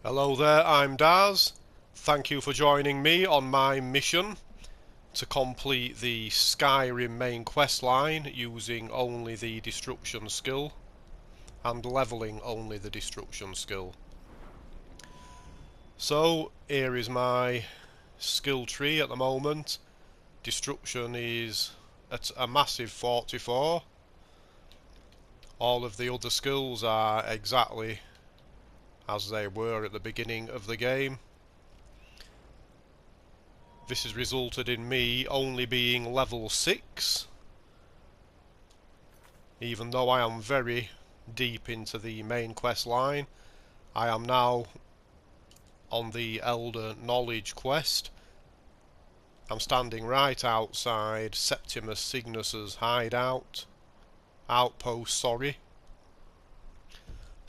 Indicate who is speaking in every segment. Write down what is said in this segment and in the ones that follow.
Speaker 1: Hello there, I'm Daz. Thank you for joining me on my mission to complete the Skyrim main quest line using only the destruction skill and levelling only the destruction skill. So here is my skill tree at the moment. Destruction is at a massive 44. All of the other skills are exactly as they were at the beginning of the game. This has resulted in me only being level 6, even though I am very deep into the main quest line. I am now on the Elder Knowledge quest. I'm standing right outside Septimus Cygnus's outpost, sorry.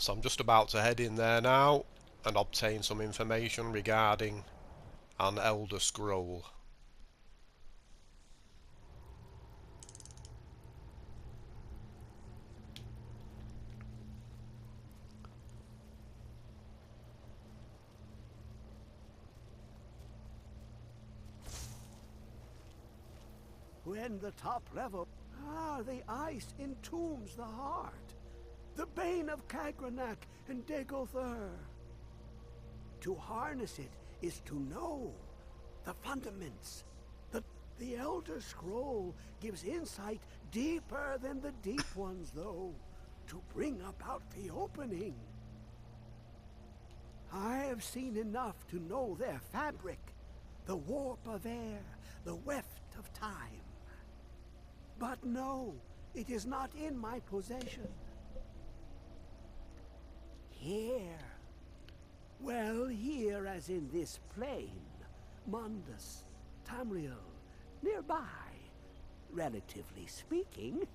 Speaker 1: So I'm just about to head in there now and obtain some information regarding an Elder Scroll.
Speaker 2: When the top level, the ice entombs the heart. The bane of Kagranak and Degother. To harness it is to know the fundaments. The Elder Scroll gives insight deeper than the deep ones, though, to bring about the opening. I have seen enough to know their fabric, the warp of air, the weft of time. But no, it is not in my possession. Here. Well, here as in this plain, Mundus, Tamriel, nearby, relatively speaking.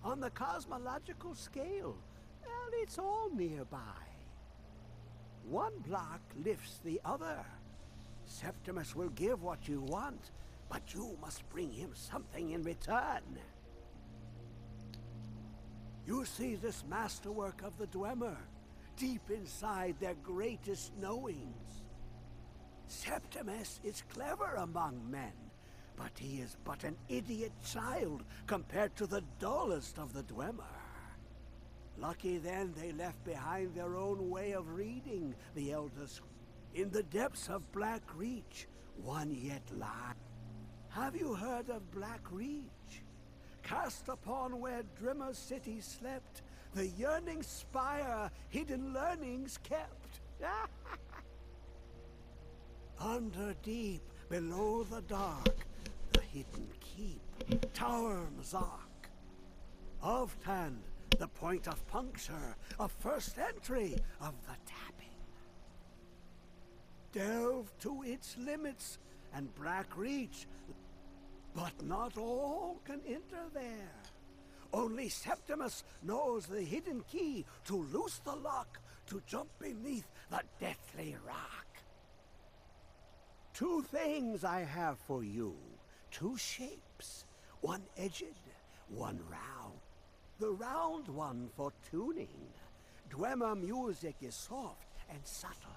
Speaker 2: On the cosmological scale, well, it's all nearby. One block lifts the other. Septimus will give what you want, but you must bring him something in return. You see this masterwork of the Dwemer, deep inside their greatest knowings. Septimus is clever among men, but he is but an idiot child compared to the dullest of the Dwemer. Lucky then they left behind their own way of reading the Elder Scrolls. In the depths of Black Reach, one yet lies. Have you heard of Black Reach? Cast upon where Drimmer's city slept, the yearning spire hidden learnings kept. Under deep, below the dark, the hidden keep, Tower Mazark. Alftand, the point of puncture, of first entry of the tapping. Delve to its limits, and Black Reach, but not all can enter there. Only Septimus knows the hidden key to loose the lock, to jump beneath the deathly rock. Two things I have for you, two shapes, one edged, one round. The round one for tuning. Dwemer music is soft and subtle,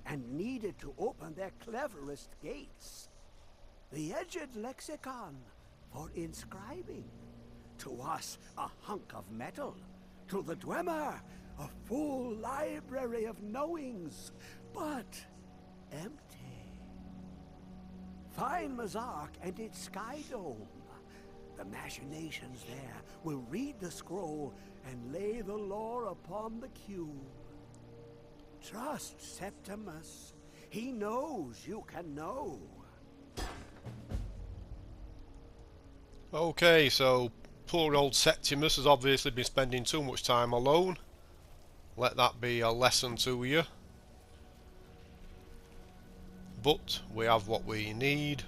Speaker 2: and needed to open their cleverest gates. The edged lexicon for inscribing. To us, a hunk of metal. To the Dwemer, a full library of knowings, but empty. Find Mazark and its sky dome. The machinations there will read the scroll and lay the lore upon the cube. Trust Septimus. He knows you can know.
Speaker 1: Okay, so poor old Septimus has obviously been spending too much time alone. Let that be a lesson to you. But we have what we need.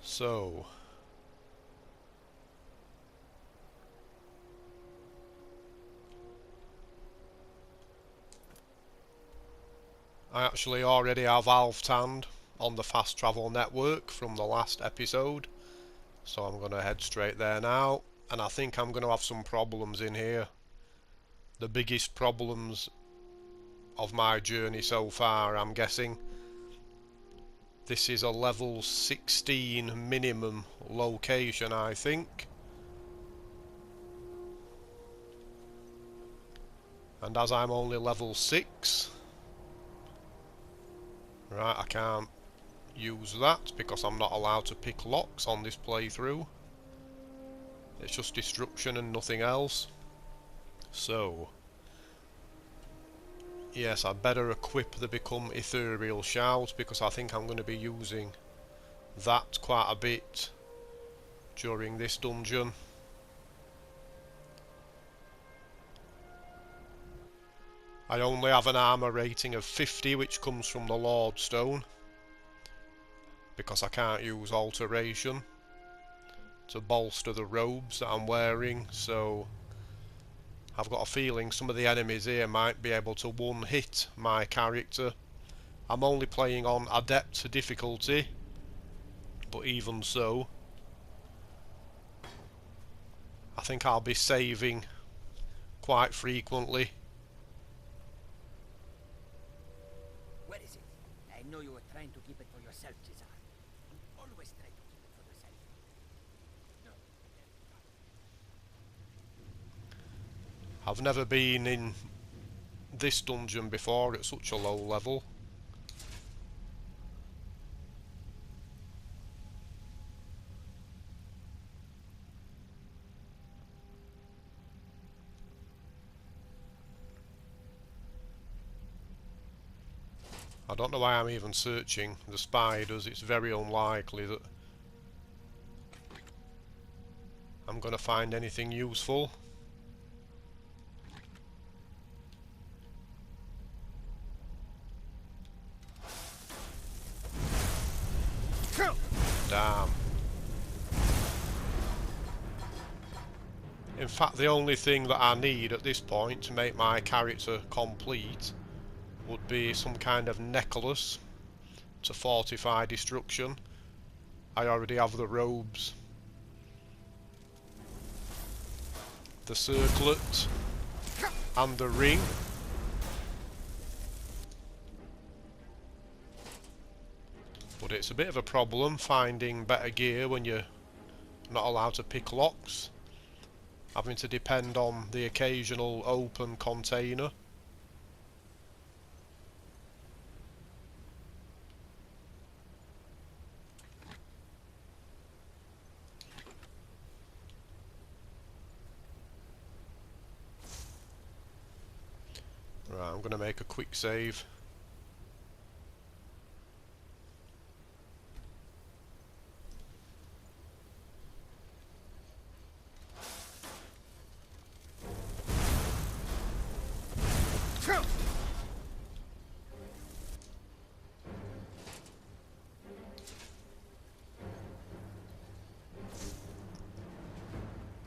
Speaker 1: So I actually already have Alftand on the fast travel network from the last episode, So I'm going to head straight there now, and I think I'm going to have some problems in here. The biggest problems of my journey so far, I'm guessing. This is a level 16 minimum location, I think. And as I'm only level 6, right, I can't use that because I'm not allowed to pick locks on this playthrough. It's just destruction and nothing else. So, yes, I'd better equip the Become Ethereal Shout because I think I'm going to be using that quite a bit during this dungeon. I only have an armor rating of 50, which comes from the Lord Stone, because I can't use alteration to bolster the robes that I'm wearing, so I've got a feeling some of the enemies here might be able to one-hit my character. I'm only playing on Adept difficulty, but even so, I think I'll be saving quite frequently.
Speaker 3: Where is it? I know you were trying to keep it for yourself, Cesar. Always try to keep it for yourself. No.
Speaker 1: I've never been in this dungeon before at such a low level. I don't know why I'm even searching the spiders. It's very unlikely that I'm going to find anything useful. Damn. In fact, the only thing that I need at this point to make my character complete would be some kind of necklace to fortify destruction. I already have the robes, the circlet, and the ring. But it's a bit of a problem finding better gear when you're not allowed to pick locks, having to depend on the occasional open container. Right, I'm going to make a quick save.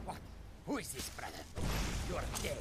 Speaker 3: What? Who is this, brother? You're dead.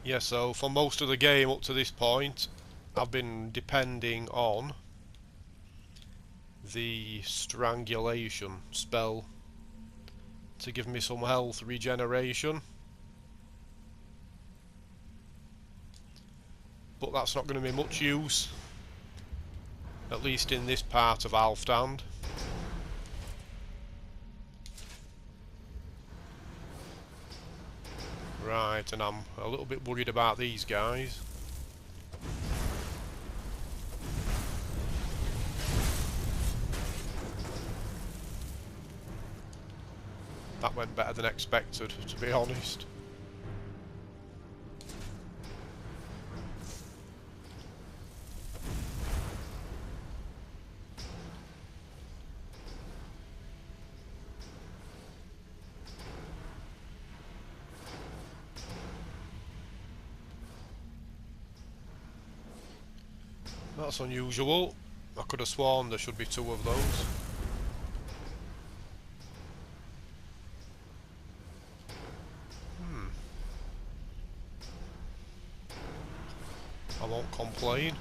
Speaker 1: Yeah, so for most of the game up to this point, I've been depending on the strangulation spell to give me some health regeneration. But that's not going to be much use, at least in this part of Alftand. Right, and I'm a little bit worried about these guys. That went better than expected, to be honest. That's unusual. I could have sworn there should be 2 of those. I won't complain.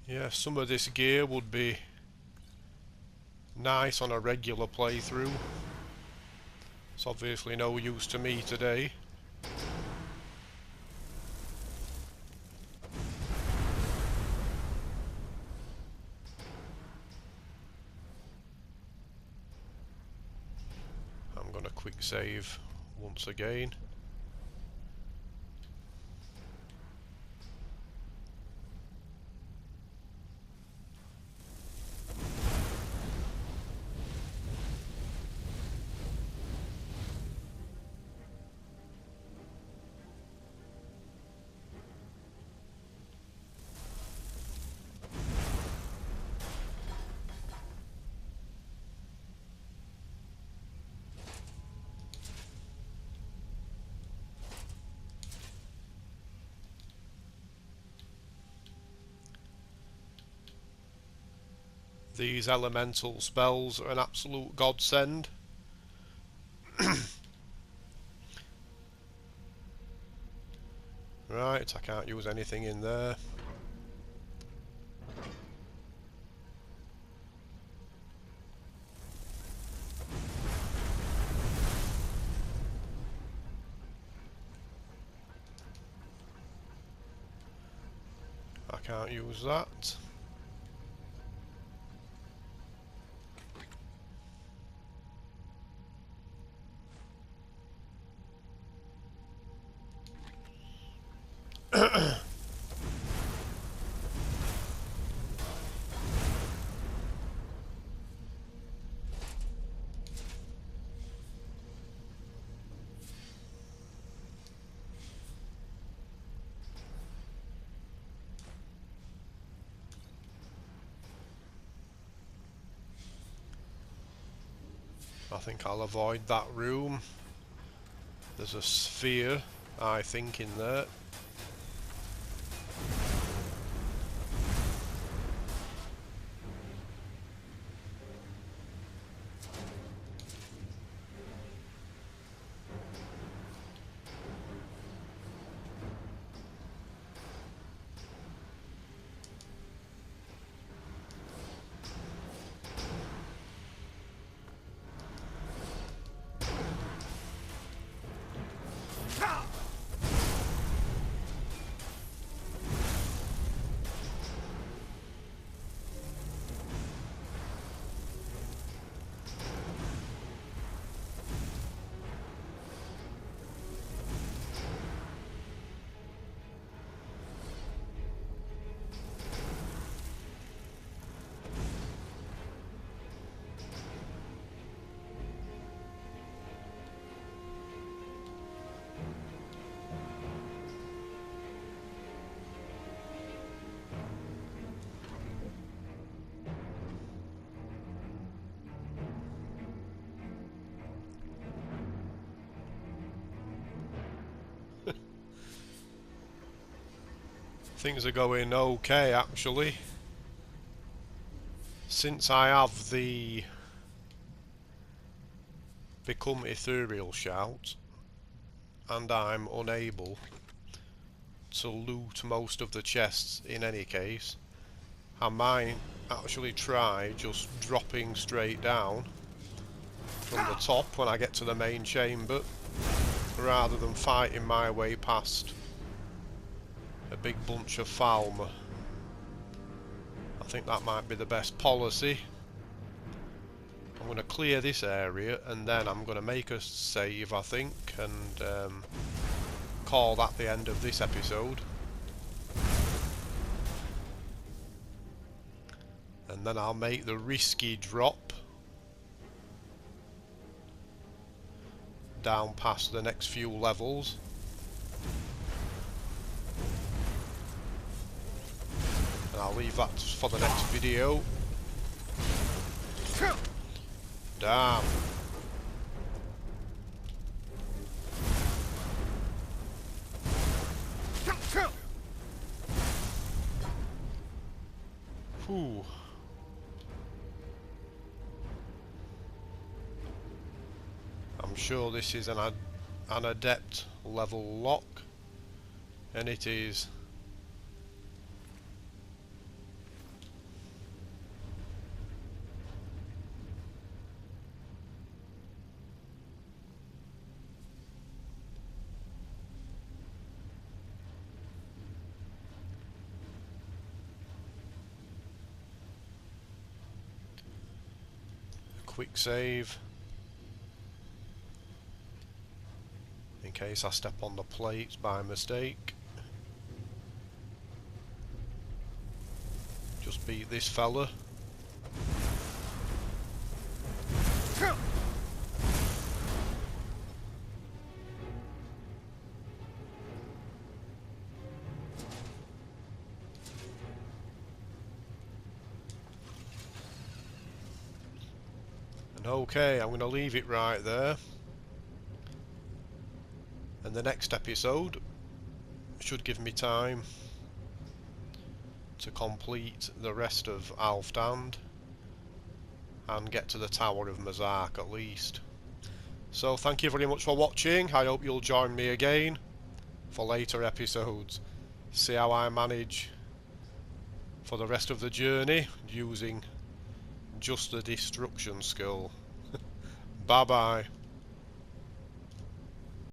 Speaker 1: Yeah, some of this gear would be nice on a regular playthrough. It's obviously no use to me today. I'm gonna quick save once again. These elemental spells are an absolute godsend. Right, I can't use anything in there. I can't use that. I think I'll avoid that room. There's a sphere, I think, in there. Things are going okay, actually. Since I have the Become Ethereal shout, and I'm unable to loot most of the chests in any case, I might actually try just dropping straight down from the top when I get to the main chamber, rather than fighting my way past a big bunch of Falmer. I think that might be the best policy. I'm going to clear this area and then I'm going to make a save, I think, and call that the end of this episode. And then I'll make the risky drop down past the next few levels. And I'll leave that for the next video. Damn. Whew. I'm sure this is an Adept level lock, and it is. Quick save in case I step on the plates by mistake. Just beat this fella. And okay, I'm going to leave it right there. And the next episode should give me time to complete the rest of Alftand and get to the Tower of Mazark at least. So thank you very much for watching. I hope you'll join me again for later episodes. See how I manage for the rest of the journey using just the destruction skill. Bye bye.